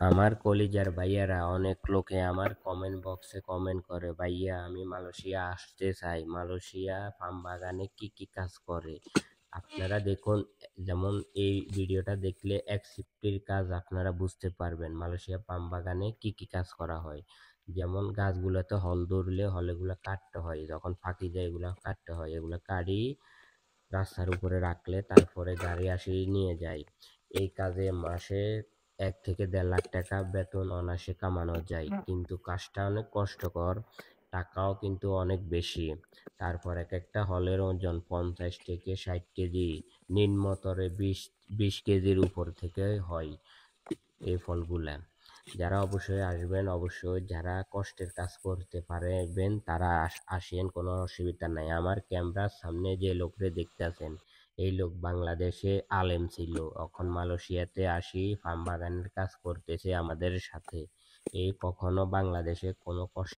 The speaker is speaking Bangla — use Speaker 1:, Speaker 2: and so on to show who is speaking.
Speaker 1: আমার কলিজার ভাইয়ারা অনেক লোকে আমার কমেন্ট বক্সে কমেন্ট করে, ভাইয়া আমি মালয়েশিয়া আসতে চাই, মালয়েশিয়া পাম বাগানে কি কি কাজ করে। আপনারা দেখুন, যেমন এই ভিডিওটা দেখলে এক সিফটির কাজ আপনারা বুঝতে পারবেন মালয়েশিয়া পাম বাগানে কি কি কাজ করা হয়। যেমন গাছগুলোতে হল ধরলে হলেগুলো কাটতে হয়, যখন ফাঁকি যায় এগুলো কাটতে হয়, এগুলো কাটি রাস্তার উপরে রাখলে তারপরে গাড়ি আসি নিয়ে যায়। এই কাজে মাসে 1 থেকে 1.5 লাখ টাকা বেতন অনায়াসে কামানো যায়, কিন্তু কাজটা অনেক কষ্টকর, টাকাও কিন্তু অনেক বেশি। তারপর এক একটা হলের ওজন 50 থেকে 60 কেজি, নিম্নতরে 20 20 কেজির উপর থেকে হয় এই ফলগুলা। যারা অবশ্যই আসবেন, অবশ্যই যারা কষ্টের কাজ করতে পারবেন তারা আসেন, কোনো অসুবিধা নাই। আমার ক্যামেরার সামনে যে লোকরে দেখতেছেন, এই লোক বাংলাদেশে আলেম ছিল, এখন মালয়েশিয়াতে আসি ফার্ম বাগানের কাজ করতেছে আমাদের সাথে। এই কখনো বাংলাদেশে কোনো কষ্ট